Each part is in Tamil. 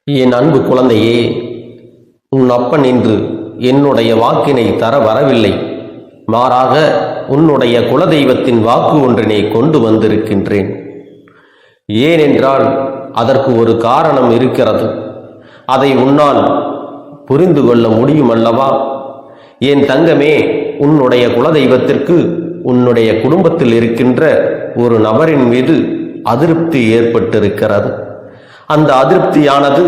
என் அன்பு குழந்தையே, உன் அப்பன் இன்று என்னுடைய வாக்கினை தர வரவில்லை. மாறாக உன்னுடைய குலதெய்வத்தின் வாக்கு ஒன்றினை கொண்டு வந்திருக்கின்றேன். ஏனென்றால் அதற்கு ஒரு காரணம் இருக்கிறது. அதை உன்னால் புரிந்து கொள்ள முடியும் அல்லவா? என் தங்கமே, உன்னுடைய குலதெய்வத்திற்கு உன்னுடைய குடும்பத்தில் இருக்கின்ற ஒரு நபரின் மீது அதிருப்தி ஏற்பட்டிருக்கிறது. அந்த அதிருப்தியானது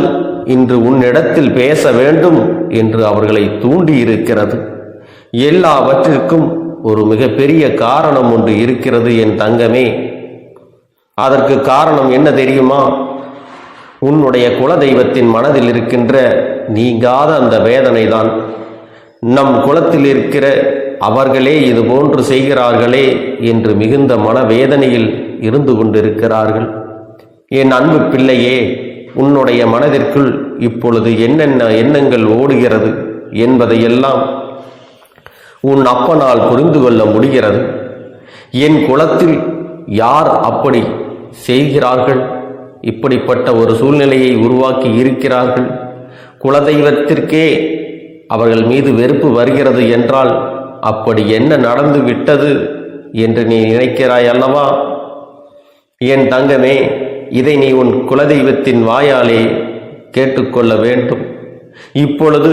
இன்று உன்னிடத்தில் பேச வேண்டும் என்று அவர்களை தூண்டி இருக்கிறது. எல்லாவற்றிற்கும் ஒரு மிகப்பெரிய காரணம் ஒன்று இருக்கிறது என் தங்கமே. அதற்கு காரணம் என்ன தெரியுமா? உன்னுடைய குலதெய்வத்தின் மனதில் இருக்கின்ற நீங்காத அந்த வேதனை தான். நம் குலத்தில் இருக்கிற அவர்களே இது போன்று செய்கிறார்களே என்று மிகுந்த மனவேதனையில் இருந்து கொண்டிருக்கிறார்கள். என் அன்பு பிள்ளையே, உன்னுடைய மனதிற்குள் இப்பொழுது என்னென்ன எண்ணங்கள் ஓடுகிறது என்பதையெல்லாம் உன் அப்பனால் புரிந்து கொள்ள முடிகிறது. என் குலத்தில் யார் அப்படி செய்கிறார்கள்? இப்படிப்பட்ட ஒரு சூழ்நிலையை உருவாக்கி இருக்கிறார்கள். குலதெய்வத்திற்கே அவர்கள் மீது வெறுப்பு வருகிறது என்றால் அப்படி என்ன நடந்து விட்டது என்று நீ நினைக்கிறாய் அல்லவா? என் தங்கமே, இதை நீ உன் குலதெய்வத்தின் வாயாலே கேட்டுக்கொள்ள வேண்டும். இப்பொழுது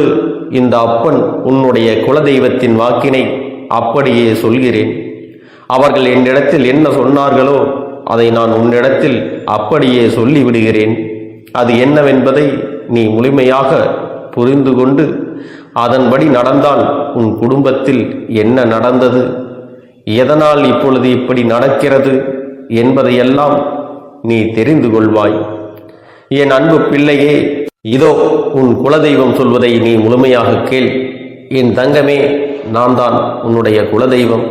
இந்த அப்பன் உன்னுடைய குலதெய்வத்தின் வாக்கினை அப்படியே சொல்கிறேன். அவர்கள் என்னிடத்தில் என்ன சொன்னார்களோ அதை நான் உன்னிடத்தில் அப்படியே சொல்லிவிடுகிறேன். அது என்னவென்பதை நீ முழுமையாக புரிந்து கொண்டு அதன்படி நடந்தால் உன் குடும்பத்தில் என்ன நடந்தது, எதனால் இப்பொழுது இப்படி நடக்கிறது என்பதையெல்லாம் நீ தெரிந்து கொள்வாய். என் அன்பு பிள்ளையே, இதோ உன் குலதெய்வம் சொல்வதை நீ முழுமையாக கேள். என் தங்கமே, நான் தான் உன்னுடைய குலதெய்வம்.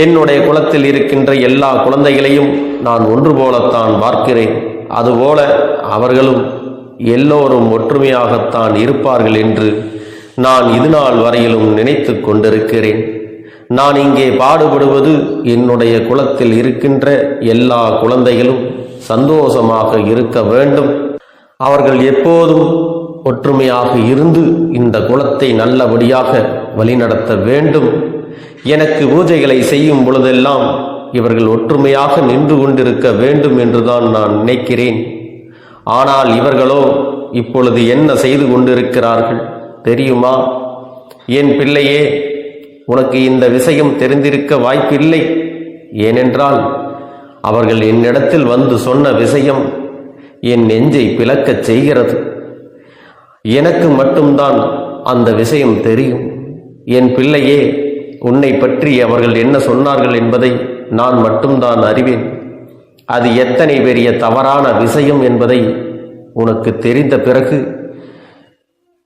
என்னுடைய குலத்தில் இருக்கின்ற எல்லா குழந்தைகளையும் நான் ஒன்று போலத்தான் பார்க்கிறேன். அதுபோல அவர்களும் எல்லோரும் ஒற்றுமையாகத்தான் இருப்பார்கள் என்று நான் இதுநாள் வரையிலும் நினைத்து கொண்டிருக்கிறேன். நான் இங்கே பாடுபடுவது என்னுடைய குலத்தில் இருக்கின்ற எல்லா குழந்தைகளும் சந்தோஷமாக இருக்க வேண்டும். அவர்கள் எப்போதும் ஒற்றுமையாக இருந்து இந்த குலத்தை நல்லபடியாக வழிநடத்த வேண்டும். எனக்கு பூஜைகளை செய்யும் பொழுதெல்லாம் இவர்கள் ஒற்றுமையாக நின்று கொண்டிருக்க வேண்டும் என்றுதான் நான் நினைக்கிறேன். ஆனால் இவர்களோ இப்பொழுது என்ன செய்து கொண்டிருக்கிறார்கள் தெரியுமா? என் பிள்ளையே, உனக்கு இந்த விஷயம் தெரிந்திருக்க வாய்ப்பில்லை. ஏனென்றால் அவர்கள் என்னிடத்தில் வந்து சொன்ன விஷயம் என் நெஞ்சை பிளக்கச் செய்கிறது. எனக்கு மட்டும்தான் அந்த விஷயம் தெரியும். என் பிள்ளையே, உன்னை பற்றி அவர்கள் என்ன சொன்னார்கள் என்பதை நான் மட்டும்தான் அறிவேன். அது எத்தனை பெரிய தவறான விஷயம் என்பதை உனக்கு தெரிந்த பிறகு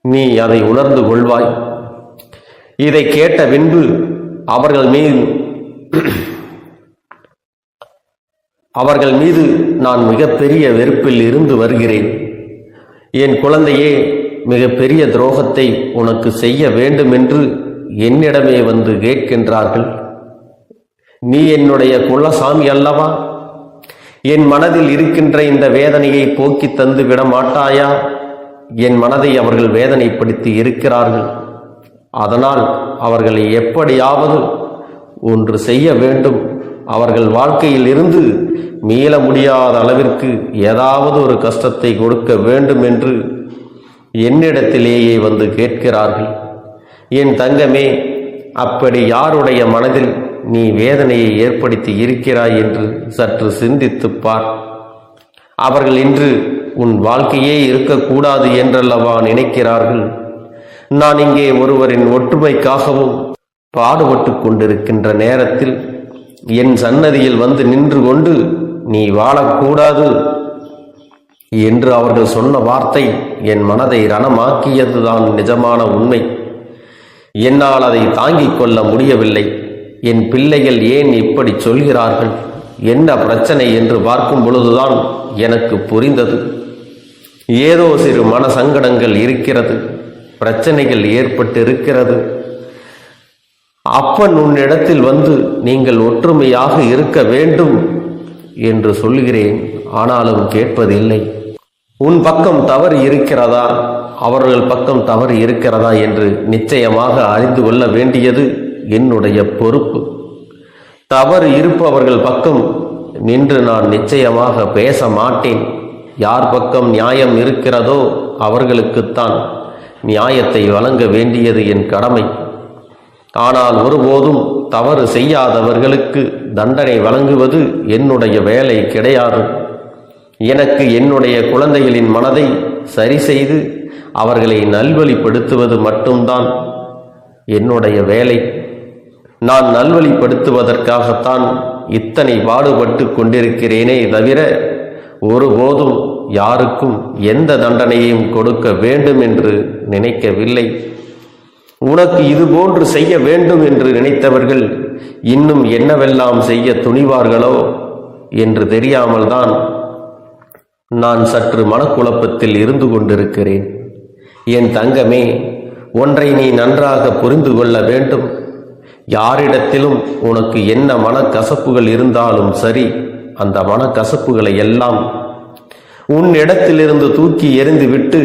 நீ அதை உணர்ந்து கொள்வாய். இதை கேட்ட பின்பு அவர்கள் மீது நான் மிகப்பெரிய வெறுப்பில் இருந்து வருகிறேன். என் குழந்தையே, மிகப்பெரிய துரோகத்தை உனக்கு செய்ய வேண்டும் என்று என்னிடமே வந்து கேட்கின்றார்கள். நீ என்னுடைய குலசாமி அல்லவா? என் மனதில் இருக்கின்ற இந்த வேதனையை போக்கி தந்து விட மாட்டாயா? என் மனதை அவர்கள் வேதனைப்படுத்தி இருக்கிறார்கள். அதனால் அவர்களை எப்படியாவது ஒன்று செய்ய வேண்டும். அவர்கள் வாழ்க்கையில் இருந்து மீள முடியாத அளவிற்கு ஏதாவது ஒரு கஷ்டத்தை கொடுக்க வேண்டும் என்று என்னிடத்திலேயே வந்து கேட்கிறார்கள். என் தங்கமே, அப்படி யாருடைய மனதில் நீ வேதனையை ஏற்படுத்தி இருக்கிறாய் என்று சற்று சிந்தித்துப் பார். அவர்கள் இன்று உன் வாழ்க்கையே இருக்கக்கூடாது என்றல்லவா நினைக்கிறார்கள். நான் இங்கே ஒருவரின் ஒற்றுமைக்காகவும் பாடுபட்டு கொண்டிருக்கின்ற நேரத்தில் என் சன்னதியில் வந்து நின்று கொண்டு நீ வாழக்கூடாது என்று அவர்கள் சொன்ன வார்த்தை என் மனதை ரணமாக்கியதுதான் நிஜமான உண்மை. என்னால் அதை தாங்கிக் கொள்ள முடியவில்லை. என் பிள்ளைகள் ஏன் இப்படி சொல்கிறார்கள், என்ன பிரச்சனை என்று பார்க்கும் பொழுதுதான் எனக்கு புரிந்தது. ஏதோ சிறு மன சங்கடங்கள் இருக்கிறது, பிரச்சனைகள் ஏற்பட்டு இருக்கிறது. அப்பன் உன்னிடத்தில் வந்து நீங்கள் ஒற்றுமையாக இருக்க வேண்டும் என்று சொல்கிறேன். ஆனாலும் கேட்பதில்லை. உன் பக்கம் தவறு இருக்கிறதா, அவர்கள் பக்கம் தவறு இருக்கிறதா என்று நிச்சயமாக அறிந்து கொள்ள வேண்டியது என்னுடைய பொறுப்பு. தவறு இருப்பவர்கள் பக்கம் நின்று நான் நிச்சயமாக பேச மாட்டேன். யார் பக்கம் நியாயம் இருக்கிறதோ அவர்களுக்குத்தான் நியாயத்தை வழங்க வேண்டியது என் கடமை. ஆனால் ஒருபோதும் தவறு செய்யாதவர்களுக்கு தண்டனை வழங்குவது என்னுடைய வேலை கிடையாது. எனக்கு என்னுடைய குழந்தைகளின் மனதை சரி செய்து அவர்களை நல்வழிப்படுத்துவது மட்டும்தான் என்னுடைய வேலை. நான் நல்வழிப்படுத்துவதற்காகத்தான் இத்தனை பாடுபட்டு கொண்டிருக்கிறேனே தவிர ஒருபோதும் யாருக்கும் எந்த தண்டனையும் கொடுக்க வேண்டும் என்று நினைக்கவில்லை. உனக்கு இதுபோன்று செய்ய வேண்டும் என்று நினைத்தவர்கள் இன்னும் என்னவெல்லாம் செய்ய துணிவார்களோ என்று தெரியாமல் தான் நான் சற்று மனக்குழப்பத்தில் இருந்து கொண்டிருக்கிறேன். என் தங்கமே, ஒன்றை நீ நன்றாக புரிந்து கொள்ள வேண்டும். யாரிடத்திலும் உனக்கு என்ன மனக்கசப்புகள் இருந்தாலும் சரி, அந்த மனக்கசப்புகளை எல்லாம் உன்னிடத்திலிருந்து தூக்கி எறிந்துவிட்டு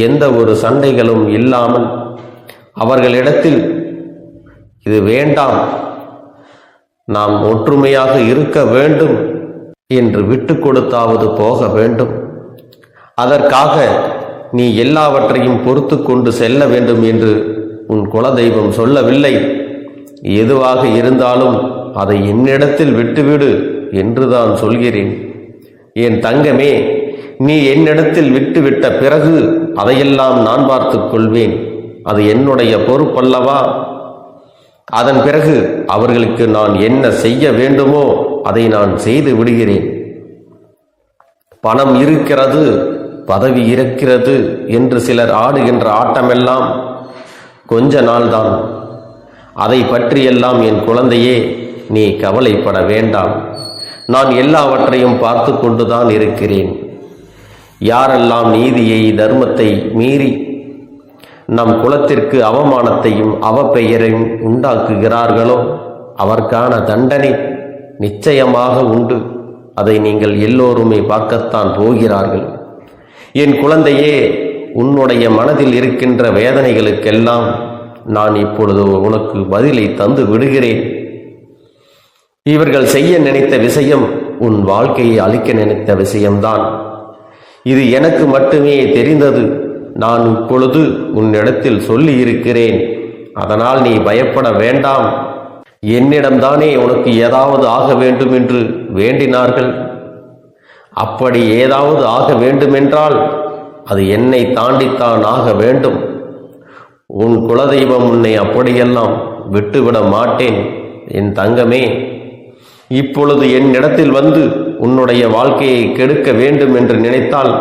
எந்த ஒரு சண்டைகளும் இல்லாமல் அவர்களிடத்தில் இது வேண்டாம், நாம் ஒற்றுமையாக இருக்க வேண்டும் என்று விட்டு கொடுத்தாவது போக வேண்டும். அதற்காக நீ எல்லாவற்றையும் பொறுத்து கொண்டு செல்ல வேண்டும் என்று உன் குலதெய்வம் சொல்லவில்லை. எதுவாக இருந்தாலும் அதை என்னிடத்தில் விட்டுவிடு என்றுதான் சொல்கிறேன். என் தங்கமே, நீ என்னிடத்தில் விட்டுவிட்ட பிறகு அதையெல்லாம் நான் பார்த்துக் கொள்வேன். அது என்னுடைய பொறுப்பல்லவா? அதன் பிறகு அவர்களுக்கு நான் என்ன செய்ய வேண்டுமோ அதை நான் செய்து விடுகிறேன். பணம் இருக்கிறது, பதவி இருக்கிறது என்று சிலர் ஆடுகின்ற ஆட்டமெல்லாம் கொஞ்ச நாள்தான். அதை பற்றியெல்லாம் என் குழந்தையே நீ கவலைப்பட வேண்டாம். நான் எல்லாவற்றையும் பார்த்து கொண்டுதான் இருக்கிறேன். யாரெல்லாம் நீதியை தர்மத்தை மீறி நம் குலத்திற்கு அவமானத்தையும் அவப்பெயரையும் உண்டாக்குகிறார்களோ அவர்க்கான தண்டனை நிச்சயமாக உண்டு. அதை நீங்கள் எல்லோருமே பார்க்கத்தான் போகிறார்கள். என் குழந்தையே, உன்னுடைய மனதில் இருக்கின்ற வேதனைகளுக்கெல்லாம் நான் இப்பொழுது உனக்கு பதிலை தந்து விடுகிறேன். இவர்கள் செய்ய நினைத்த விஷயம் உன் வாழ்க்கையை அழிக்க நினைத்த விஷயம்தான். இது எனக்கு மட்டுமே தெரிந்தது. நான் இப்பொழுது உன்னிடத்தில் சொல்லி இருக்கிறேன். அதனால் நீ பயப்பட வேண்டாம். என்னிடம்தானே உனக்கு ஏதாவது ஆக வேண்டும் என்று வேண்டினார்கள். அப்படி ஏதாவது ஆக வேண்டுமென்றால் அது என்னை தாண்டித்தான் ஆக வேண்டும். உன் குலதெய்வம் உன்னை அப்படியெல்லாம் விட்டுவிட மாட்டேன். என் தங்கமே, இப்பொழுது என்னிடத்தில் வந்து உன்னுடைய வாழ்க்கையை கெடுக்க வேண்டும் என்று நினைத்தால்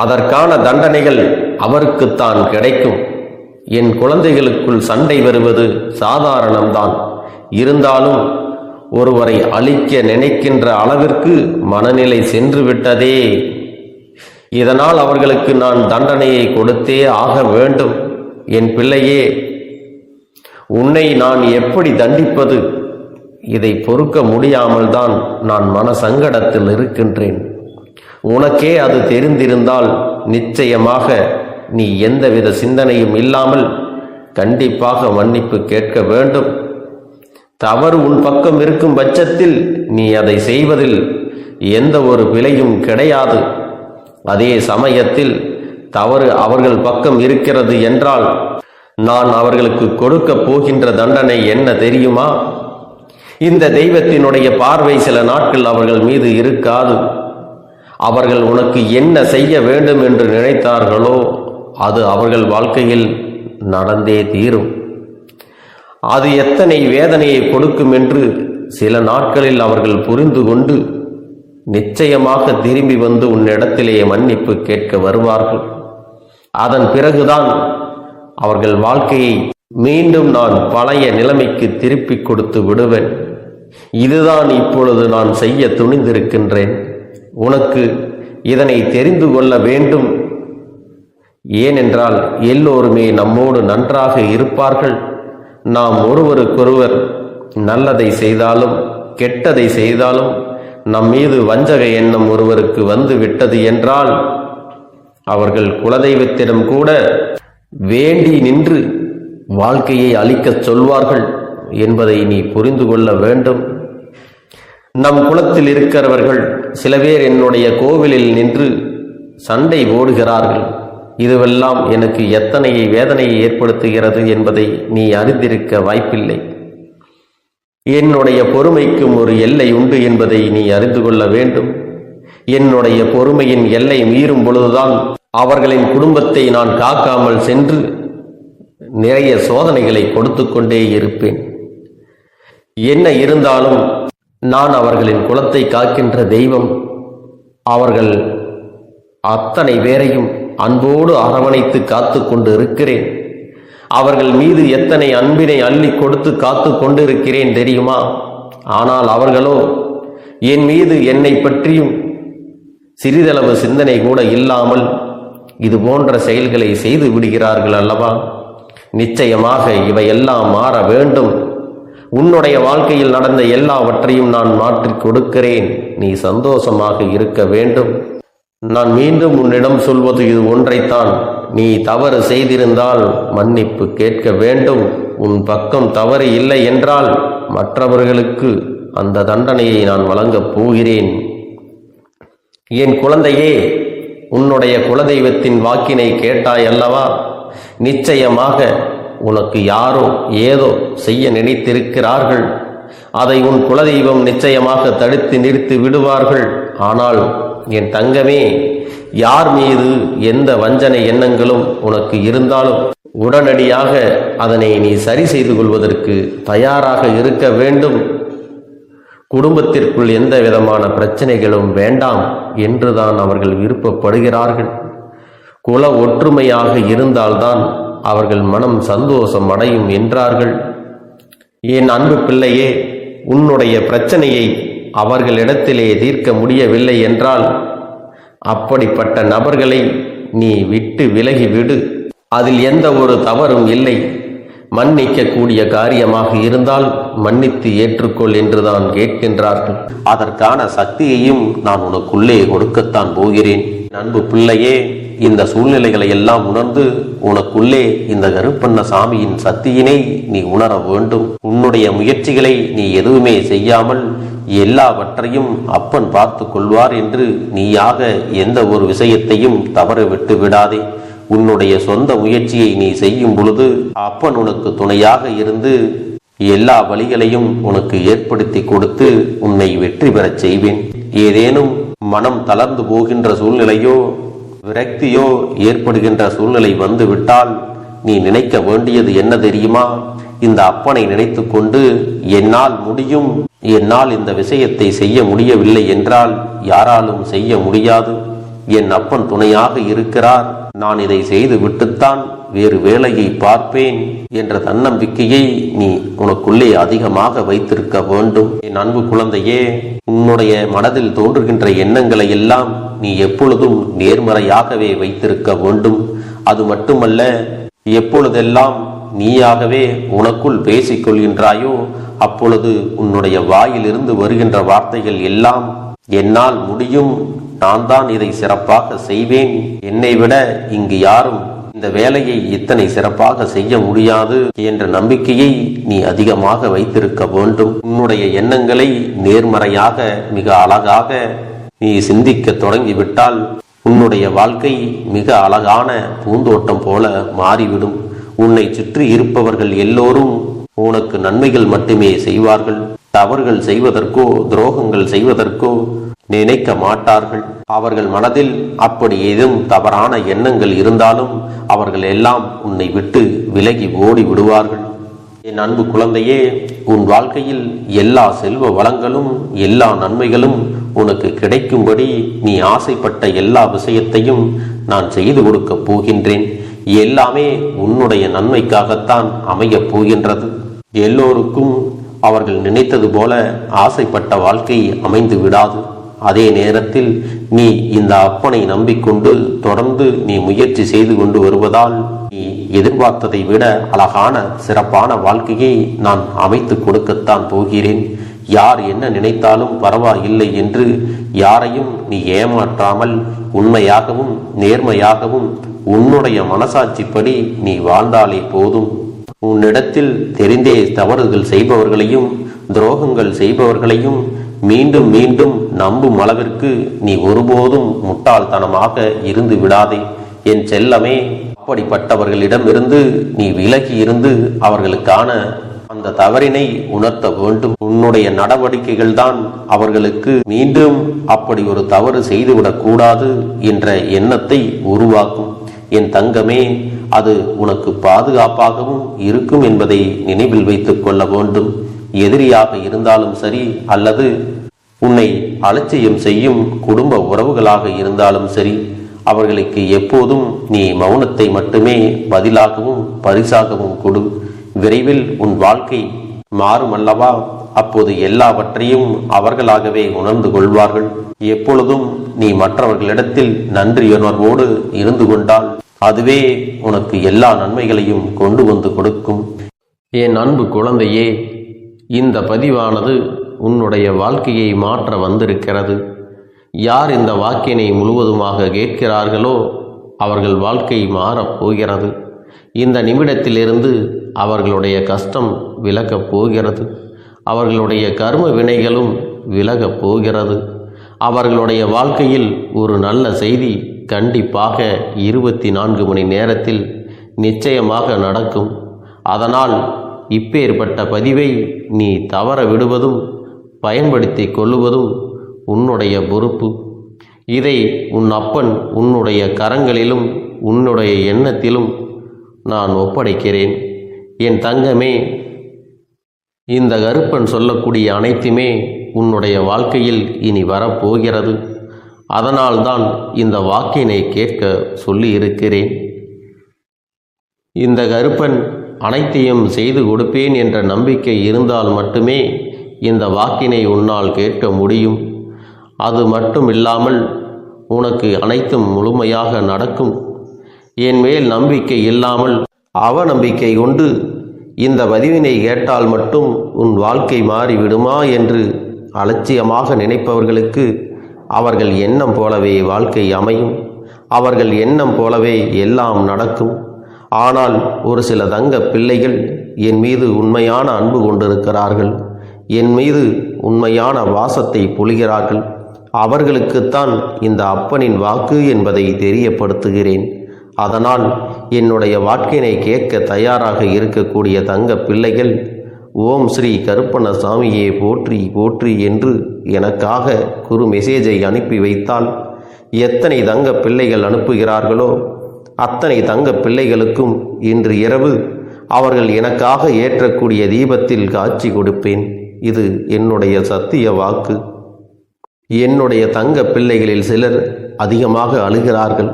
அதற்கான தண்டனைகள் அவருக்குத்தான் கிடைக்கும். என் குழந்தைகளுக்குள் சண்டை வருவது சாதாரணம்தான். இருந்தாலும் ஒருவரை அழிக்க நினைக்கின்ற அளவிற்கு மனநிலை சென்று விட்டதே. இதனால் அவர்களுக்கு நான் தண்டனையை கொடுத்தே ஆக வேண்டும். என் பிள்ளையே, உன்னை நான் எப்படி தண்டிப்பது? இதை பொறுக்க முடியாமல் தான் நான் மன சங்கடத்தில் இருக்கின்றேன். உனக்கே அது தெரிந்திருந்தால் நிச்சயமாக நீ எந்தவித சிந்தனையும் இல்லாமல் கண்டிப்பாக மன்னிப்பு கேட்க வேண்டும். தவறு உன் பக்கம் இருக்கும் பட்சத்தில் நீ அதை செய்வதில் எந்த ஒரு பிழையும் கிடையாது. அதே சமயத்தில் தவறு அவர்கள் பக்கம் இருக்கிறது என்றால் நான் அவர்களுக்கு கொடுக்க போகின்ற தண்டனை என்ன தெரியுமா? இந்த தெய்வத்தினுடைய பார்வை சில நாட்கள் அவர்கள் மீது இருக்காது. அவர்கள் உனக்கு என்ன செய்ய வேண்டும் என்று நினைத்தார்களோ அது அவர்கள் வாழ்க்கையில் நடந்தே தீரும். அது எத்தனை வேதனையை கொடுக்கும் என்று சில நாட்களில் அவர்கள் புரிந்து கொண்டு நிச்சயமாக திரும்பி வந்து உன்னிடத்திலே மன்னிப்பு கேட்க வருவார்கள். அதன் பிறகுதான் அவர்கள் வாழ்க்கையை மீண்டும் நான் பழைய நிலைமைக்கு திருப்பி கொடுத்து விடுவேன். இதுதான் இப்பொழுது நான் செய்ய துணிந்திருக்கின்றேன். உனக்கு இதனை தெரிந்து கொள்ள வேண்டும். ஏனென்றால் எல்லோருமே நம்மோடு நன்றாக இருப்பார்கள். நாம் ஒருவருக்கொருவர் நல்லதை செய்தாலும் கெட்டதை செய்தாலும் நம் மீது வஞ்சக எண்ணம் ஒருவருக்கு வந்து விட்டது என்றால் அவர்கள் குலதெய்வத்திடம் கூட வேண்டி நின்று வாழ்க்கையை அழிக்கச் சொல்வார்கள் என்பதை நீ புரிந்து கொள்ள வேண்டும். நம் குலத்தில் இருக்கிறவர்கள் சில பேர் என்னுடைய கோவிலில் நின்று சண்டை போடுகிறார்கள். இதுவெல்லாம் எனக்கு எத்தனை வேதனையை ஏற்படுத்துகிறது என்பதை நீ அறிந்திருக்க வாய்ப்பில்லை. என்னுடைய பொறுமைக்கும் ஒரு எல்லை உண்டு என்பதை நீ அறிந்து கொள்ள வேண்டும். என்னுடைய பொறுமையின் எல்லை மீறும் பொழுதுதான் அவர்களின் குடும்பத்தை நான் காக்காமல் சென்று நிறைய சோதனைகளை கொடுத்து கொண்டே இருப்பேன். என்ன இருந்தாலும் நான் அவர்களின் குலத்தை காக்கின்ற தெய்வம். அவர்கள் அத்தனை பேரையும் அன்போடு அரவணைத்து காத்து கொண்டு இருக்கிறேன். அவர்கள் மீது எத்தனை அன்பினை அள்ளி கொடுத்து காத்து கொண்டு இருக்கிறேன் தெரியுமா? ஆனால் அவர்களோ என் மீது என்னை பற்றியும் சிறிதளவு சிந்தனை கூட இல்லாமல் இது போன்ற செயல்களை செய்து விடுகிறார்கள் அல்லவா? நிச்சயமாக இவையெல்லாம் மாற வேண்டும். உன்னுடைய வாழ்க்கையில் நடந்த எல்லாவற்றையும் நான் மாற்றிக் கொடுக்கிறேன். நீ சந்தோஷமாக இருக்க வேண்டும். நான் மீண்டும் உன்னிடம் சொல்வது இது ஒன்றைத்தான். நீ தவறு செய்திருந்தால் மன்னிப்பு கேட்க வேண்டும். உன் பக்கம் தவறு இல்லை என்றால் மற்றவர்களுக்கு அந்த தண்டனையை நான் வழங்கப் போகிறேன். என் குழந்தையே, உன்னுடைய குலதெய்வத்தின் வாக்கினை கேட்டாய் அல்லவா? நிச்சயமாக உனக்கு யாரோ ஏதோ செய்ய நினைத்திருக்கிறார்கள். அதை உன் குலதெய்வம் நிச்சயமாக தடுத்து நிறுத்தி விடுவார்கள். ஆனால் என் தங்கமே, யார் மீது எந்த வஞ்சனை எண்ணங்களும் உனக்கு இருந்தாலும் உடனடியாக அதனை நீ சரி செய்து கொள்வதற்கு தயாராக இருக்க வேண்டும். குடும்பத்திற்குள் எந்த விதமான பிரச்சனைகளும் வேண்டாம் என்றுதான் அவர்கள் விருப்பப்படுகிறார்கள். குல ஒற்றுமையாக இருந்தால்தான் அவர்கள் மனம் சந்தோஷம் அடையும் என்றார்கள். என் அன்பு பிள்ளையே, உன்னுடைய பிரச்சனையை அவர்களிடத்திலே தீர்க்க முடியவில்லை என்றால் அப்படிப்பட்ட நபர்களை நீ விட்டு விலகிவிடு. அதில் எந்த ஒரு தவறும் இல்லை. மன்னிக்கக்கூடிய காரியமாக இருந்தால் மன்னித்து ஏற்றுக்கொள் என்றுதான் கேட்கின்றார்கள். அதற்கான சக்தியையும் நான் உனக்குள்ளே கொடுக்கத்தான் போகிறேன். அன்பு பிள்ளையே, இந்த சூழ்நிலைகளை எல்லாம் உணர்ந்து உனக்குள்ளே இந்த கருப்பண்ண சாமியின் சக்தியினை நீ உணர வேண்டும். உன்னுடைய முயற்சிகளை நீ எதுவுமே செய்யாமல் எல்லாவற்றையும் அப்பன் பார்த்து கொள்வார் என்று நீயாக எந்த ஒரு விஷயத்தையும் தவற விட்டு விடாதே. உன்னுடைய சொந்த முயற்சியை நீ செய்யும் பொழுது அப்பன் உனக்கு துணையாக இருந்து எல்லா வழிகளையும் உனக்கு ஏற்படுத்தி கொடுத்து உன்னை வெற்றி பெறச் செய்வேன். ஏதேனும் மனம் தளர்ந்து போகின்ற சூழ்நிலையோ விரக்தியோ ஏற்படுகின்ற சூழ்நிலை வந்து விட்டால் நீ நினைக்க வேண்டியது என்ன தெரியுமா? இந்த அப்பனை நினைத்து கொண்டு என்னால் முடியும், என்னால் இந்த விஷயத்தை செய்ய முடியவில்லை என்றால் யாராலும் செய்ய முடியாது. என் அப்பன் துணையாக இருக்கிறார், நான் இதை செய்து விட்டுத்தான் வேறு வேலையை பார்ப்பேன் என்ற தன்னம்பிக்கையை நீ உனக்குள்ளே அதிகமாக வைத்திருக்க வேண்டும். என் அன்பு குழந்தையே, உன்னுடைய மனதில் தோன்றுகின்ற எண்ணங்களை எல்லாம் நீ எப்பொழுதும் நேர்மறையாகவே வைத்திருக்க வேண்டும். அது மட்டுமல்ல, எப்பொழுதெல்லாம் நீயாகவே உனக்குள் பேசிக் கொள்கின்றாயோ அப்பொழுது உன்னுடைய வாயிலிருந்து வருகின்ற வார்த்தைகள் எல்லாம் என்னால் முடியும், நான் தான் இதை சிறப்பாக செய்வேன், என்னை விட இங்கு யாரும் இந்த வேலையை இத்தனை சிறப்பாக செய்ய முடியாது என்ற நம்பிக்கையை நீ அதிகமாக வைத்திருக்க வேண்டும். உன்னுடைய எண்ணங்களை நேர்மறையாக மிக அழகாக நீ சிந்திக்க தொடங்கிவிட்டால் உன்னுடைய வாழ்க்கை மிக அழகான பூந்தோட்டம் போல மாறிவிடும். உன்னை சுற்றி இருப்பவர்கள் எல்லோரும் உனக்கு நன்மைகள் மட்டுமே செய்வார்கள். தவறுகள் செய்வதற்கோ துரோகங்கள் செய்வதற்கோ நினைக்க மாட்டார்கள். அவர்கள் மனதில் அப்படி ஏதும் தவறான எண்ணங்கள் இருந்தாலும் அவர்கள் எல்லாம் உன்னை விட்டு விலகி ஓடி விடுவார்கள். என் அன்பு குழந்தையே, உன் வாழ்க்கையில் எல்லா செல்வ வளங்களும் எல்லா நன்மைகளும் உனக்கு கிடைக்கும்படி நீ ஆசைப்பட்ட எல்லா விஷயத்தையும் நான் செய்து கொடுக்கப் போகின்றேன். எல்லாமே உன்னுடைய நன்மைக்காகத்தான் அமையப் போகின்றது. எல்லோருக்கும் அவர்கள் நினைத்தது போல ஆசைப்பட்ட வாழ்க்கை அமைந்து விடாது. அதே நேரத்தில் நீ இந்த அப்பனை நம்பிக்கொண்டு தொடர்ந்து நீ முயற்சி செய்து கொண்டு வருவதால் நீ எதிர்பார்த்ததை விட அழகான சிறப்பான வாழ்க்கையை நான் அமைத்து கொடுக்கத்தான் போகிறேன். யார் என்ன நினைத்தாலும் பரவாயில்லை என்று யாரையும் நீ ஏமாற்றாமல் உண்மையாகவும் நேர்மையாகவும் உன்னுடைய மனசாட்சிப்படி நீ வாழ்ந்தாலே போதும். உன்னிடத்தில் தெரிந்தே தவறுகள் செய்பவர்களையும் துரோகங்கள் செய்பவர்களையும் மீண்டும் மீண்டும் நம்பும் அளவிற்கு நீ ஒருபோதும் முட்டாள்தனமாக இருந்து விடாதே என் செல்லமே. அப்படிப்பட்டவர்களிடமிருந்து நீ விலகி இருந்து அவர்களுக்கான அந்த தவறினை உணர்த்த வேண்டும். உன்னுடைய நடவடிக்கைகள் தான் அவர்களுக்கு மீண்டும் அப்படி ஒரு தவறு செய்துவிடக் கூடாது என்ற எண்ணத்தை உருவாக்கும். என் தங்கமே, அது உனக்கு பாதுகாப்பாகவும் இருக்கும் என்பதை நினைவில் வைத்துக் கொள்ள வேண்டும். எதிரியாக இருந்தாலும் சரி அல்லது உன்னை அலட்சியம் செய்யும் குடும்ப உறவுகளாக இருந்தாலும் சரி, அவர்களுக்கு எப்போதும் நீ மௌனத்தை மட்டுமே பதிலாகவும் பரிசாகவும் கொடு. விரைவில் உன் வாழ்க்கை மாறும் அல்லவா? அப்போது எல்லாவற்றையும் அவர்களாகவே உணர்ந்து கொள்வார்கள். எப்பொழுதும் நீ மற்றவர்களிடத்தில் நன்றியுணர்வோடு இருந்து கொண்டால் அதுவே உனக்கு எல்லா நன்மைகளையும் கொண்டு வந்து கொடுக்கும். என் அன்பு குழந்தையே, இந்த பதிவானது உன்னுடைய வாழ்க்கையை மாற்ற வந்திருக்கிறது. யார் இந்த வாக்கினை முழுவதுமாக கேட்கிறார்களோ அவர்கள் வாழ்க்கை மாறப் போகிறது. இந்த நிமிடத்திலிருந்து அவர்களுடைய கஷ்டம் விலகப் போகிறது. அவர்களுடைய கர்ம வினைகளும் விலகப் போகிறது. அவர்களுடைய வாழ்க்கையில் ஒரு நல்ல செய்தி கண்டிப்பாக 24 மணி நேரத்தில் நிச்சயமாக நடக்கும். அதனால் இப்பேற்பட்ட பதிவை நீ தவற விடுவதும் பயன்படுத்தி கொள்ளுவதும் உன்னுடைய பொறுப்பு. இதை உன் அப்பன் உன்னுடைய கரங்களிலும் உன்னுடைய எண்ணத்திலும் நான் ஒப்படைக்கிறேன். என் தங்கமே, இந்த கருப்பன் சொல்லக்கூடிய அனைத்துமே உன்னுடைய வாழ்க்கையில் இனி வரப்போகிறது. அதனால்தான் இந்த வாக்கினை கேட்க சொல்லி இருக்கிறேன். இந்த கருப்பன் அனைத்தையும் செய்து கொடுப்பேன் என்ற நம்பிக்கை இருந்தால் மட்டுமே இந்த வாக்கினை உன்னால் கேட்க முடியும். அது மட்டும் இல்லாமல் உனக்கு அனைத்தும் முழுமையாக நடக்கும். என் மேல் நம்பிக்கை இல்லாமல் அவநம்பிக்கை கொண்டு இந்த பதிவினை கேட்டால் மட்டும் உன் வாழ்க்கை மாறிவிடுமா என்று அலட்சியமாக நினைப்பவர்களுக்கு அவர்கள் எண்ணம் போலவே வாழ்க்கை அமையும். அவர்கள் எண்ணம் போலவே எல்லாம் நடக்கும். ஆனால் ஒரு சில தங்க பிள்ளைகள் என் மீது உண்மையான அன்பு கொண்டிருக்கிறார்கள். என் மீது உண்மையான வாசத்தை பொழிகிறார்கள். அவர்களுக்குத்தான் இந்த அப்பனின் வாக்கு என்பதை தெரியப்படுத்துகிறேன். அதனால் என்னுடைய வாக்கினை கேட்க தயாராக இருக்கக்கூடிய தங்க பிள்ளைகள் ஓம் ஸ்ரீ கருப்பண்ண சாமியே போற்றி போற்றி என்று எனக்காக குறு மெசேஜை அனுப்பி வைத்தால் எத்தனை தங்க பிள்ளைகள் அனுப்புகிறார்களோ அத்தனை தங்க பிள்ளைகளுக்கும் இன்று இரவு அவர்கள் எனக்காக ஏற்றக்கூடிய தீபத்தில் காட்சி கொடுப்பேன். இது என்னுடைய சத்திய வாக்கு. என்னுடைய தங்க பிள்ளைகளில் சிலர் அதிகமாக அழுகிறார்கள்.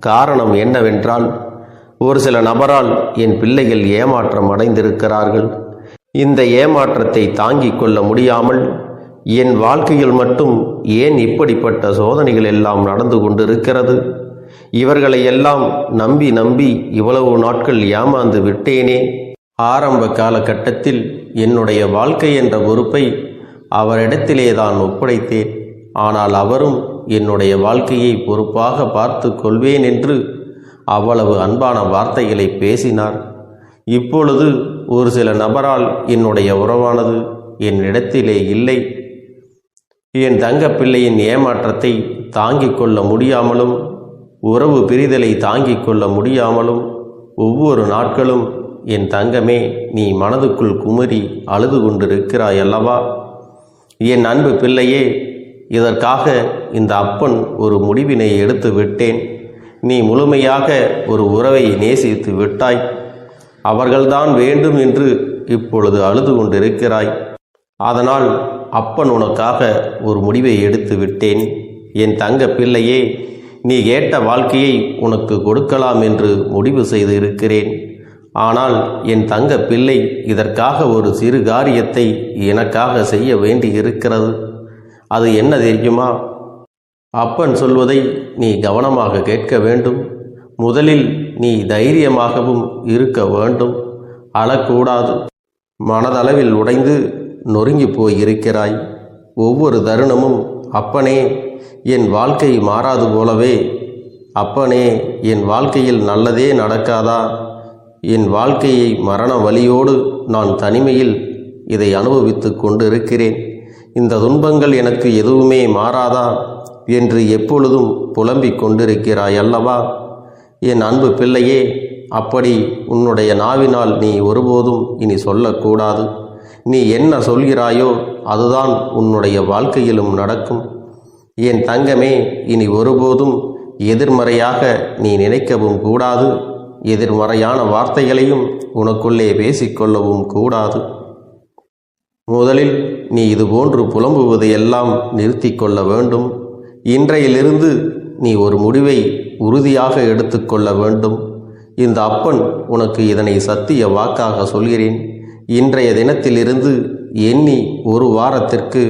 காரணம் என்னவென்றால் ஒரு சில நபரால் என் பிள்ளைகள் ஏமாற்றம் அடைந்திருக்கிறார்கள். இந்த ஏமாற்றத்தை தாங்கிக் கொள்ள முடியாமல் என் வாழ்க்கையில் மட்டும் ஏன் இப்படிப்பட்ட சோதனைகள் எல்லாம் நடந்து கொண்டிருக்கிறது? இவர்களை எல்லாம் நம்பி நம்பி இவ்வளவு நாட்கள் ஏமாந்து விட்டேனே. ஆரம்ப காலகட்டத்தில் என்னுடைய வாழ்க்கை என்ற பொறுப்பை அவரிடத்திலே தான் ஒப்படைத்தேன். ஆனால் அவரும் என்னுடைய வாழ்க்கையை பொறுப்பாக பார்த்து கொள்வேன் என்று அவ்வளவு அன்பான வார்த்தைகளை பேசினார். இப்பொழுது ஒரு சில நபரால் என்னுடைய உறவானது என்னிடத்திலே இல்லை. என் தங்க பிள்ளையின் ஏமாற்றத்தை தாங்கிக் கொள்ள முடியாமலும் உறவு பிரிதலை தாங்கிக் கொள்ள முடியாமலும் ஒவ்வொரு நாட்களும் என் தங்கமே நீ மனதுக்குள் குமரி அழுது கொண்டிருக்கிறாய் அல்லவா? என் அன்பு பிள்ளையே, இதற்காக இந்த அப்பன் ஒரு முடிவினை எடுத்து விட்டேன். நீ முழுமையாக ஒரு உறவை நேசித்து விட்டாய். அவர்கள்தான் வேண்டும் என்று இப்பொழுது அழுது கொண்டிருக்கிறாய். அதனால் அப்பன் உனக்காக ஒரு முடிவை எடுத்து விட்டேன். என் தங்க பிள்ளையே, நீ கேட்ட வாழ்க்கையை உனக்கு கொடுக்கலாம் என்று முடிவு செய்து இருக்கிறேன். ஆனால் என் தங்க பிள்ளை இதற்காக ஒரு சிறு காரியத்தை எனக்காக செய்ய வேண்டி இருக்கிறது. அது என்ன தெரியுமா? அப்பன் சொல்வதை நீ கவனமாக கேட்க வேண்டும். முதலில் நீ தைரியமாகவும் இருக்க வேண்டும். அழக்கூடாது. மனதளவில் உடைந்து நொறுங்கி போய் இருக்கிறாய். ஒவ்வொரு தருணமும் அப்பனே என் வாழ்க்கை மாறாது போலவே, அப்பனே என் வாழ்க்கையில் நல்லதே நடக்காதா? என் வாழ்க்கையை மரண வலியோடு நான் தனிமையில் இதை அனுபவித்து கொண்டு இருக்கிறேன். இந்த துன்பங்கள் எனக்கு எதுவுமே மாறாதா என்று எப்பொழுதும் புலம்பிக் கொண்டிருக்கிறாய் அல்லவா? என் அன்பு பிள்ளையே, அப்படி உன்னுடைய நாவினால் நீ ஒருபோதும் இனி சொல்லக்கூடாது. நீ என்ன சொல்கிறாயோ அதுதான் உன்னுடைய வாழ்க்கையிலும் நடக்கும். என் தங்கமே, இனி ஒருபோதும் எதிர்மறையாக நீ நினைக்கவும் கூடாது. எதிர்மறையான வார்த்தைகளையும் உனக்குள்ளே பேசிக்கொள்ளவும் கூடாது. முதலில் நீ இதுபோன்று புலம்புவதையெல்லாம் நிறுத்தி கொள்ள வேண்டும். இன்றையிலிருந்து நீ ஒரு முடிவை உறுதியாக எடுத்துக்கொள்ள வேண்டும். இந்த அப்பன் உனக்கு இதனை சத்திய வாக்காக சொல்கிறேன். இன்றைய தினத்திலிருந்து எண்ணி ஒரு வாரத்திற்கு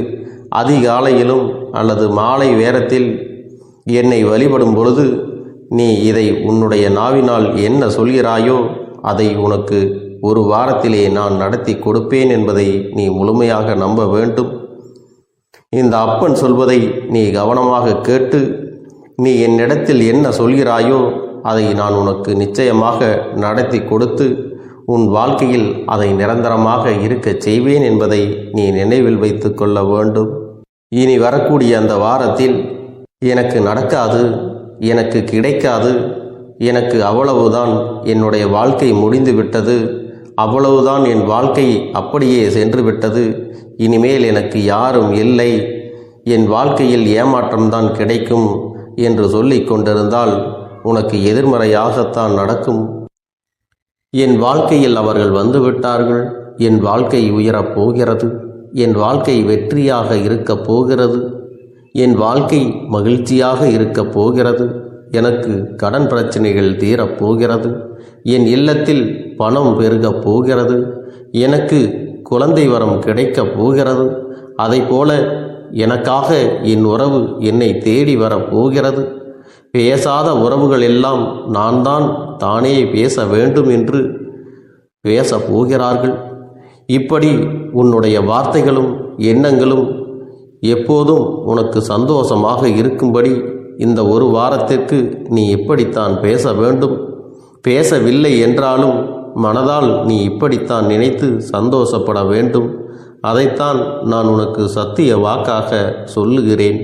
அதிகாலையிலும் அல்லது மாலை நேரத்தில் என்னை வழிபடும் பொழுது நீ இதை உன்னுடைய நாவினால் என்ன சொல்கிறாயோ அதை உனக்கு ஒரு வாரத்திலே நான் நடத்தி கொடுப்பேன் என்பதை நீ முழுமையாக நம்ப வேண்டும். இந்த அப்பன் சொல்வதை நீ கவனமாக கேட்டு நீ என்னிடத்தில் என்ன சொல்கிறாயோ அதை நான் உனக்கு நிச்சயமாக நடத்தி கொடுத்து உன் வாழ்க்கையில் அதை நிரந்தரமாக இருக்கச் செய்வேன் என்பதை நீ நினைவில் வைத்து கொள்ள வேண்டும். இனி வரக்கூடிய அந்த வாரத்தில் எனக்கு நடக்காது, எனக்கு கிடைக்காது, எனக்கு அவ்வளவுதான், என்னுடைய வாழ்க்கை முடிந்து விட்டது, அவ்வளவுதான், என் வாழ்க்கை அப்படியே சென்று விட்டது, இனிமேல் எனக்கு யாரும் இல்லை, என் வாழ்க்கையில் ஏமாற்றம்தான் கிடைக்கும் என்று சொல்லிக் கொண்டிருந்தால் உனக்கு எதிர்மறையாகத்தான் நடக்கும். என் வாழ்க்கையில் அவர்கள் வந்துவிட்டார்கள், என் வாழ்க்கை உயரப் போகிறது, என் வாழ்க்கை வெற்றியாக இருக்கப் போகிறது, என் வாழ்க்கை மகிழ்ச்சியாக இருக்கப் போகிறது, எனக்கு கடன் பிரச்சனைகள் தீரப்போகிறது, என் இல்லத்தில் பணம் பெருகப் போகிறது, எனக்கு குழந்தை வரம் கிடைக்கப் போகிறது, அதைப்போல எனக்காக என் உறவு என்னை தேடி வரப்போகிறது, பேசாத உறவுகள் எல்லாம் நான் தான் தானே பேச வேண்டும் என்று பேசப் போகிறார்கள். இப்படி உன்னுடைய வார்த்தைகளும் எண்ணங்களும் எப்போதும் உனக்கு சந்தோஷமாக இருக்கும்படி இந்த ஒரு வாரத்திற்கு நீ இப்படித்தான் பேச வேண்டும். பேசவில்லை என்றாலும் மனதால் நீ இப்படித்தான் நினைத்து சந்தோஷப்பட வேண்டும். அதைத்தான் நான் உனக்கு சத்திய வாக்காக சொல்லுகிறேன்.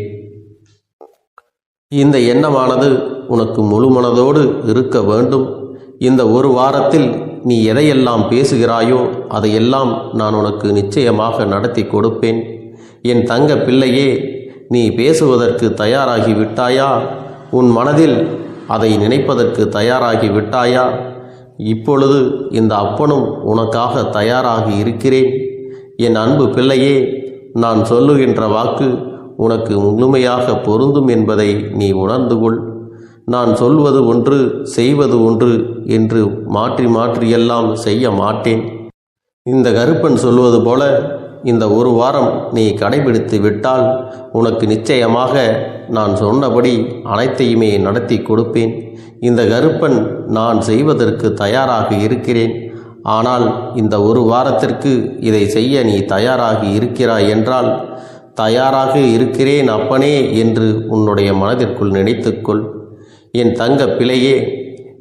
இந்த எண்ணமானது உனக்கு முழு மனதோடு இருக்க வேண்டும். இந்த ஒரு வாரத்தில் நீ எதையெல்லாம் பேசுகிறாயோ அதையெல்லாம் நான் உனக்கு நிச்சயமாக நடத்தி கொடுப்பேன். என் தங்க பிள்ளையே, நீ பேசுவதற்கு தயாராகி விட்டாயா? உன் மனதில் அதை நினைப்பதற்கு தயாராகி விட்டாயா? இப்பொழுது இந்த அப்பனும் உனக்காக தயாராகி இருக்கிறேன். என் அன்பு பிள்ளையே, நான் சொல்லுகின்ற வாக்கு உனக்கு முழுமையாக பொருந்தும் என்பதை நீ உணர்ந்து கொள். நான் சொல்வது ஒன்று செய்வது ஒன்று என்று மாற்றி மாற்றியெல்லாம் செய்ய மாட்டேன். இந்த கருப்பன் சொல்வது போல இந்த ஒரு வாரம் நீ கடைபிடித்து விட்டால் உனக்கு நிச்சயமாக நான் சொன்னபடி அனைத்தையுமே நடத்தி கொடுப்பேன். இந்த கருப்பன் நான் செய்வதற்கு தயாராக இருக்கிறேன். ஆனால் இந்த ஒரு வாரத்திற்கு இதை செய்ய நீ தயாராகி இருக்கிறாய் என்றால், தயாராக இருக்கிறேன் அப்பனே என்று உன்னுடைய மனதிற்குள் நினைத்துக்கொள். என் தங்க பிள்ளையே,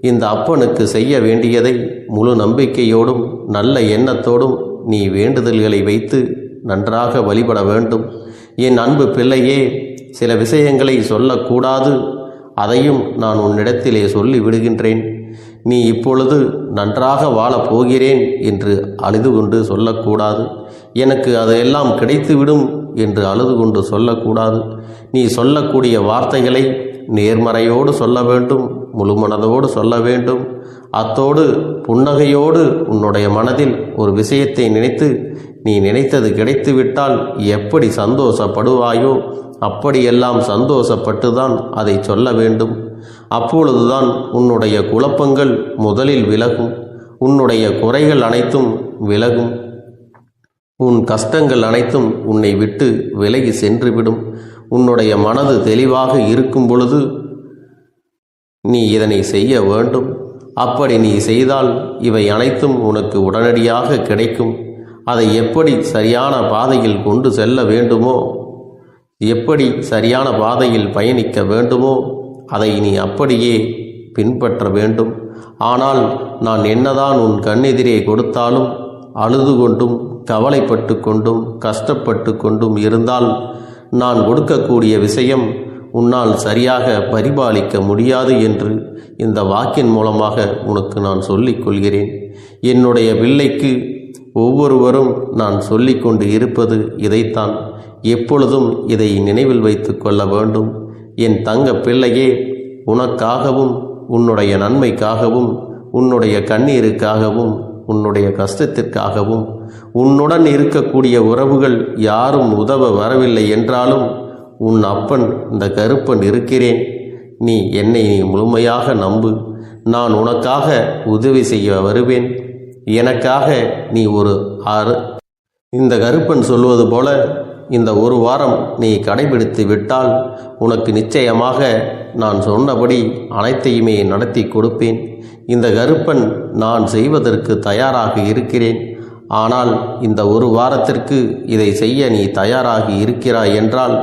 இந்த அப்பனுக்கு செய்ய வேண்டியதை முழு நம்பிக்கையோடும் நல்ல எண்ணத்தோடும் நீ வேண்டுதல்களை வைத்து நன்றாக வழிபட வேண்டும். என் அன்பு பிள்ளையே, சில விஷயங்களை சொல்லக்கூடாது, அதையும் நான் உன்னிடத்திலே சொல்லி விடுகின்றேன். நீ இப்பொழுது நன்றாக வாழப் போகிறேன் என்று அழுது கொண்டு சொல்லக்கூடாது. எனக்கு அதையெல்லாம் கிடைத்துவிடும் என்று அழுது கொண்டு சொல்லக்கூடாது. நீ சொல்லக்கூடிய வார்த்தைகளை நேர்மறையோடு சொல்ல வேண்டும், முழுமனதோடு சொல்ல வேண்டும். அத்தோடு புன்னகையோடு உன்னுடைய மனதில் ஒரு விஷயத்தை நினைத்து நீ நினைத்தது கிடைத்துவிட்டால் எப்படி சந்தோஷப்படுவாயோ அப்படியெல்லாம் சந்தோஷப்பட்டுதான் அதை சொல்ல வேண்டும். அப்பொழுதுதான் உன்னுடைய குழப்பங்கள் முதலில் விலகும், உன்னுடைய குறைகள் அனைத்தும் விலகும், உன் கஷ்டங்கள் அனைத்தும் உன்னை விட்டு விலகி சென்றுவிடும். உன்னுடைய மனது தெளிவாக இருக்கும் பொழுது நீ இதனை செய்ய வேண்டும். அப்படி நீ செய்தால் இவை அனைத்தும் உனக்கு உடனடியாக கிடைக்கும். அதை எப்படி சரியான பாதையில் கொண்டு செல்ல வேண்டுமோ எப்படி சரியான பாதையில் பயணிக்க வேண்டுமோ அதை நீ அப்படியே பின்பற்ற வேண்டும். ஆனால் நான் என்னதான் உன் கண்ணெதிரே கொடுத்தாலும் அழுது கொண்டும் கவலைப்பட்டு கொண்டும் கஷ்டப்பட்டு கொண்டும் இருந்தால் நான் கொடுக்கக்கூடிய விஷயம் உன்னால் சரியாக பரிபாலிக்க முடியாது என்று இந்த வாக்கின் மூலமாக உனக்கு நான் சொல்லிக் கொள்கிறேன். என்னுடைய பிள்ளைக்கு ஒவ்வொருவரும் நான் சொல்லிக்கொண்டு இருப்பது இதைத்தான். எப்பொழுதும் இதை நினைவில் வைத்து கொள்ள வேண்டும். என் தங்க பிள்ளையே, உனக்காகவும் உன்னுடைய நன்மைக்காகவும் உன்னுடைய கண்ணீருக்காகவும் உன்னுடைய கஷ்டத்திற்காகவும் உன்னுடன் இருக்கக்கூடிய உறவுகள் யாரும் உதவ வரவில்லை என்றாலும் உன் அப்பன் இந்த கருப்பன் இருக்கிறேன். நீ என்னை முழுமையாக நம்பு. நான் உனக்காக உதவி செய்ய வருவேன். எனக்காக நீ இந்த கருப்பன் சொல்வது போல இந்த ஒரு வாரம் நீ கடைபிடித்து விட்டால் உனக்கு நிச்சயமாக நான் சொன்னபடி அனைத்தையுமே நடத்தி கொடுப்பேன். இந்த கருப்பன் நான் செய்வதற்கு தயாராக இருக்கிறேன். ஆனால் இந்த ஒரு வாரத்திற்கு இதை செய்ய நீ தயாராகி இருக்கிறாய் என்றால்,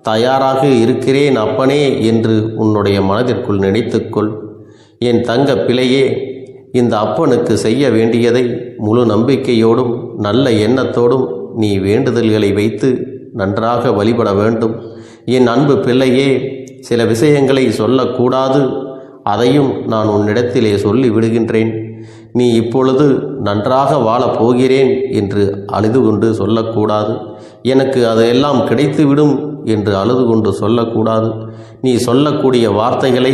தயாராக இருக்கிறேன் அப்பனே என்று உன்னுடைய மனதிற்குள் நினைத்துக்கொள். என் தங்க பிள்ளையே, இந்த அப்பனுக்கு செய்ய வேண்டியதை முழு நம்பிக்கையோடும் நல்ல எண்ணத்தோடும் நீ வேண்டுதல்களை வைத்து நன்றாக வழிபட வேண்டும். என் அன்பு பிள்ளையே, சில விஷயங்களை சொல்லக்கூடாது, அதையும் நான் உன்னிடத்திலே சொல்லி விடுகின்றேன். நீ இப்பொழுது நன்றாக வாழப் போகிறேன் என்று அழுது கொண்டு சொல்லக்கூடாது. எனக்கு அதையெல்லாம் கிடைத்துவிடும் என்று அழுது கொண்டு சொல்லக்கூடாது. நீ சொல்லக்கூடிய வார்த்தைகளை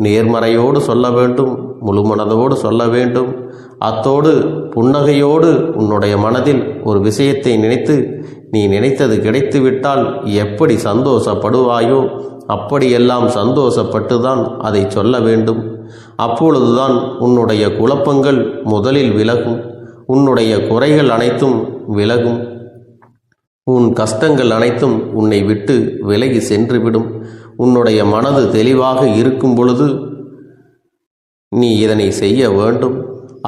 நேர்மறையோடு சொல்ல வேண்டும், முழுமனதோடு சொல்ல வேண்டும். அத்தோடு புன்னகையோடு உன்னுடைய மனதில் ஒரு விஷயத்தை நினைத்து நீ நினைத்தது கிடைத்துவிட்டால் எப்படி சந்தோஷப்படுவாயோ அப்படியெல்லாம் சந்தோஷப்பட்டுதான் அதை சொல்ல வேண்டும். அப்பொழுதுதான் உன்னுடைய குழப்பங்கள் முதலில் விலகும், உன்னுடைய குறைகள் அனைத்தும் விலகும், உன் கஷ்டங்கள் அனைத்தும் உன்னை விட்டு விலகி சென்றுவிடும். உன்னுடைய மனது தெளிவாக இருக்கும் பொழுது நீ இதனை செய்ய வேண்டும்.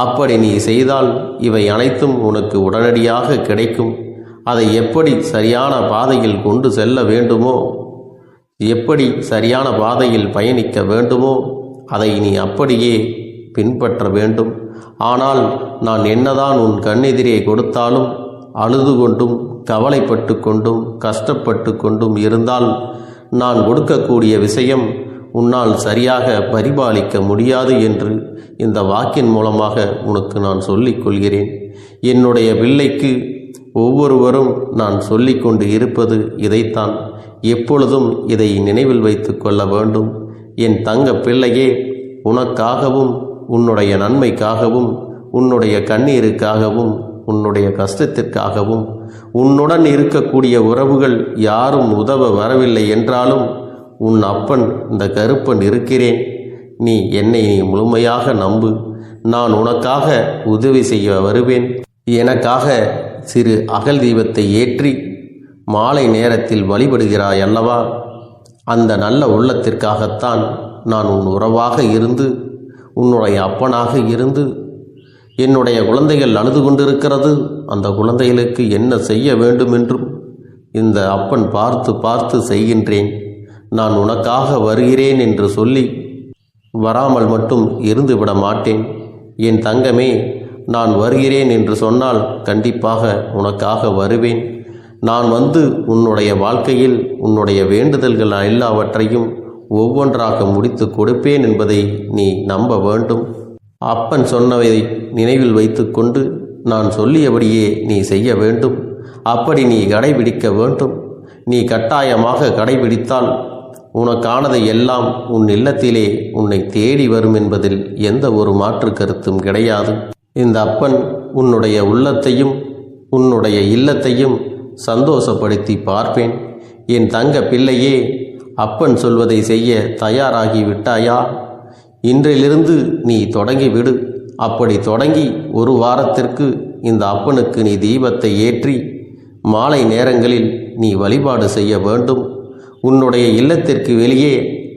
அப்படி நீ செய்தால் இவை அனைத்தும் உனக்கு உடனடியாக கிடைக்கும். அதை எப்படி சரியான பாதையில் கொண்டு செல்ல வேண்டுமோ, எப்படி சரியான பாதையில் பயணிக்க வேண்டுமோ அதை நீ அப்படியே பின்பற்ற வேண்டும். ஆனால் நான் என்னதான் உன் கண்ணெதிரே கொடுத்தாலும் அழுது கொண்டும் கவலைப்பட்டு கொண்டும் கஷ்டப்பட்டு கொண்டும் இருந்தால் நான் கொடுக்கக்கூடிய விஷயம் உன்னால் சரியாக பரிபாலிக்க முடியாது என்று இந்த வாக்கின் மூலமாக உனக்கு நான் சொல்லிக் கொள்கிறேன். என்னுடைய பிள்ளைக்கு ஒவ்வொருவரும் நான் சொல்லிக்கொண்டு இருப்பது இதைத்தான். எப்பொழுதும் இதை நினைவில் வைத்து கொள்ள வேண்டும். என் தங்க பிள்ளையே, உனக்காகவும் உன்னுடைய நன்மைக்காகவும் உன்னுடைய கண்ணீருக்காகவும் உன்னுடைய கஷ்டத்திற்காகவும் உன்னுடன் இருக்கக்கூடிய உறவுகள் யாரும் உதவ வரவில்லை என்றாலும் உன் அப்பன் இந்த கருப்பன் இருக்கிறேன். நீ என்னை முழுமையாக நம்பு. நான் உனக்காக உதவி செய்ய வருவேன். எனக்காக சிறு அகல் தீபத்தை ஏற்றி மாலை நேரத்தில் வழிபடுகிறாய் அல்லவா? அந்த நல்ல உள்ளத்திற்காகத்தான் நான் உன் உறவாக இருந்து உன்னுடைய அப்பனாக இருந்து என்னுடைய குழந்தைகள் அழுது கொண்டிருக்கிறது, அந்த குழந்தைகளுக்கு என்ன செய்ய வேண்டும் என்றும் இந்த அப்பன் பார்த்து பார்த்து செய்கின்றேன். நான் உனக்காக வருகிறேன் என்று சொல்லி வராமல் மட்டும் இருந்து விட மாட்டேன். என் தங்கமே, நான் வருகிறேன் என்று சொன்னால் கண்டிப்பாக உனக்காக வருவேன். நான் வந்து உன்னுடைய வாழ்க்கையில் உன்னுடைய வேண்டுதல்கள் எல்லாவற்றையும் ஒவ்வொன்றாக முடித்து கொடுப்பேன் என்பதை நீ நம்ப வேண்டும். அப்பன் சொன்னதை நினைவில் வைத்து கொண்டு நான் சொல்லியபடியே நீ செய்ய வேண்டும். அப்படி நீ கடைபிடிக்க வேண்டும். நீ கட்டாயமாக கடைபிடித்தால் உனக்கானதை எல்லாம் உன் இல்லத்திலே உன்னை தேடி வரும் என்பதில் எந்த ஒரு மாற்று கருத்தும் கிடையாது. இந்த அப்பன் உன்னுடைய உள்ளத்தையும் உன்னுடைய இல்லத்தையும் சந்தோஷப்படுத்தி பார்ப்பேன். என் தங்க பிள்ளையே, அப்பன் சொல்வதை செய்ய தயாராகி விட்டாயா? இன்றிலிருந்து நீ தொடங்கிவிடு. அப்படி தொடங்கி ஒரு வாரத்திற்கு இந்த அப்பனுக்கு நீ தீபத்தை ஏற்றி மாலை நேரங்களில் நீ வழிபாடு செய்ய வேண்டும். உன்னுடைய இல்லத்திற்கு வெளியே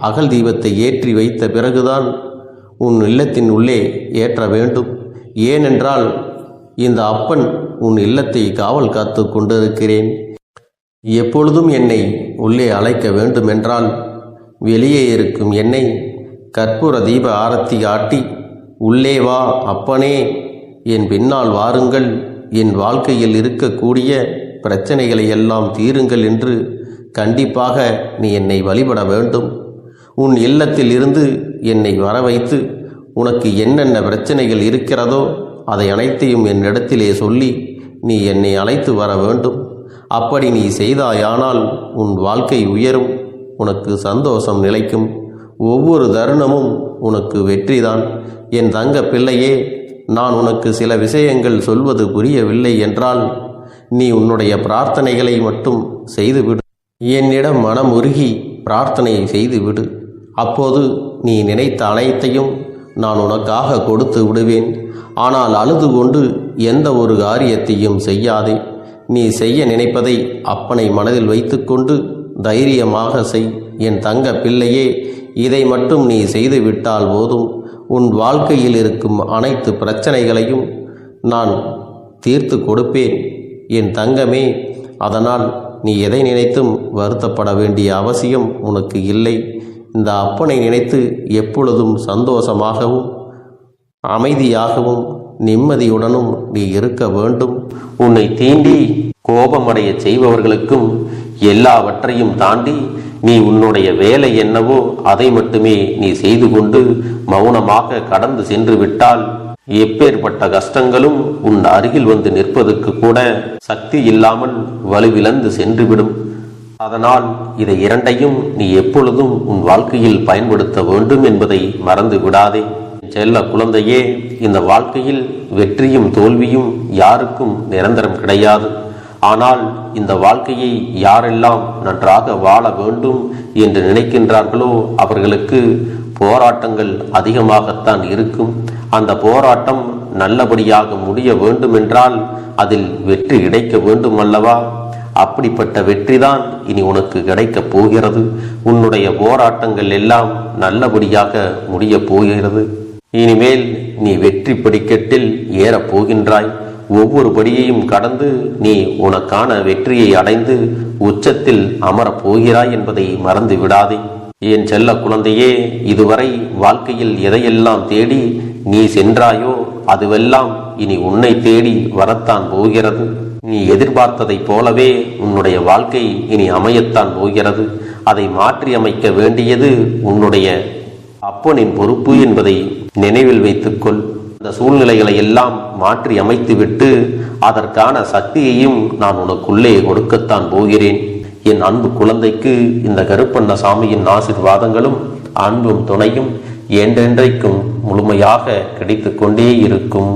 அகல் தீபத்தை ஏற்றி வைத்த பிறகுதான் உன் இல்லத்தின் உள்ளே ஏற்ற வேண்டும். ஏனென்றால் இந்த அப்பன் உன் இல்லத்தை காவல் காத்து கொண்டிருக்கிறேன். எப்பொழுதும் என்னை உள்ளே அழைக்க வேண்டுமென்றால் வெளியே இருக்கும் என்னை கற்பூர தீப ஆரத்தி காட்டி உள்ளே வா அப்பனே, என் பின்னால் வாருங்கள், என் வாழ்க்கையில் இருக்கக்கூடிய பிரச்சனைகளை எல்லாம் தீருங்கள் என்று கண்டிப்பாக நீ என்னை வழிபட வேண்டும். உன் இல்லத்தில் இருந்து என்னை வர வைத்து உனக்கு என்னென்ன பிரச்சனைகள் இருக்கிறதோ அதை அனைத்தையும் என்னிடத்திலே சொல்லி நீ என்னை அழைத்து வர வேண்டும். அப்படி நீ செய்தாயானால் உன் வாழ்க்கை உயரும், உனக்கு சந்தோஷம் நிலைக்கும், ஒவ்வொரு தருணமும் உனக்கு வெற்றிதான். என் தங்க பிள்ளையே, நான் உனக்கு சில விஷயங்கள் சொல்வது புரியவில்லை என்றால் நீ உன்னுடைய பிரார்த்தனைகளை மட்டும் செய்துவிடு. என்னிடம் மனமுருகி பிரார்த்தனை செய்துவிடு. அப்போது நீ நினைத்த அனைத்தையும் நான் உனக்காக கொடுத்து விடுவேன். ஆனால் அழுது கொண்டு எந்த ஒரு காரியத்தையும் செய்யாதே. நீ செய்ய நினைப்பதை அப்பனை மனதில் வைத்துக்கொண்டு தைரியமாக செய். என் தங்க பிள்ளையே, இதை மட்டும் நீ செய்துவிட்டால் போதும். உன் வாழ்க்கையில் இருக்கும் அனைத்து பிரச்சனைகளையும் நான் தீர்த்து கொடுப்பேன் என் தங்கமே. அதனால் நீ எதை நினைத்தும் வருத்தப்பட வேண்டிய அவசியம் உனக்கு இல்லை. இந்த அப்பனை நினைத்து எப்பொழுதும் சந்தோஷமாகவும் அமைதியாகவும் நிம்மதியுடனும் நீ இருக்க வேண்டும். உன்னை தீண்டி கோபமடைய செய்பவர்களுக்கும் எல்லாவற்றையும் தாண்டி நீ உன்னுடைய வேலை என்னவோ அதை மட்டுமே நீ செய்து கொண்டு மௌனமாக கடந்து சென்று விட்டால் எப்பேற்பட்ட கஷ்டங்களும் உன் அருகில் வந்து நிற்பதற்கு கூட சக்தி இல்லாமல் வலுவிழந்து சென்றுவிடும். அதனால் இதை இரண்டையும் நீ எப்பொழுதும் உன் வாழ்க்கையில் பயன்படுத்த வேண்டும் என்பதை மறந்து விடாதே. செல்ல குழந்தையே, இந்த வாழ்க்கையில் வெற்றியும் தோல்வியும் யாருக்கும் நிரந்தரம் கிடையாது. ஆனால் இந்த வாழ்க்கையை யாரெல்லாம் நன்றாக வாழ வேண்டும் என்று நினைக்கின்றார்களோ அவர்களுக்கு போராட்டங்கள் அதிகமாகத்தான் இருக்கும். அந்த போராட்டம் நல்லபடியாக முடிய வேண்டுமென்றால் அதில் வெற்றி கிடைக்க வேண்டும் அல்லவா? அப்படிப்பட்ட வெற்றிதான் இனி உனக்கு கிடைக்கப் போகிறது. உன்னுடைய போராட்டங்கள் எல்லாம் நல்லபடியாக முடிய போகிறது. இனிமேல் நீ வெற்றி படிக்கட்டில் ஏறப் போகின்றாய். ஒவ்வொரு படியையும் கடந்து நீ உனக்கான வெற்றியை அடைந்து உச்சத்தில் அமரப் போகிறாய் என்பதை மறந்து விடாதே. என் செல்ல குழந்தையே, இதுவரை வாழ்க்கையில் எதையெல்லாம் தேடி நீ சென்றாயோ அதுவெல்லாம் இனி உன்னை தேடி வரத்தான் போகிறது. நீ எதிர்பார்த்ததைப் போலவே உன்னுடைய வாழ்க்கை இனி அமையத்தான் போகிறது. அதை மாற்றி அமைக்க வேண்டியது உன்னுடைய அப்பனின் பொறுப்பு என்பதை நினைவில் வைத்துக்கொள். அந்த சூழ்நிலைகளை எல்லாம் மாற்றி அமைத்துவிட்டு அதற்கான சக்தியையும் நான் உனக்குள்ளே கொடுக்கத்தான் போகிறேன். என் அன்பு குழந்தைக்கு இந்த கருப்பண்ணசாமியின் ஆசீர்வாதங்களும் அன்பும் துணையும் என்றென்றைக்கும் முழுமையாக கிடைத்து கொண்டே இருக்கும்.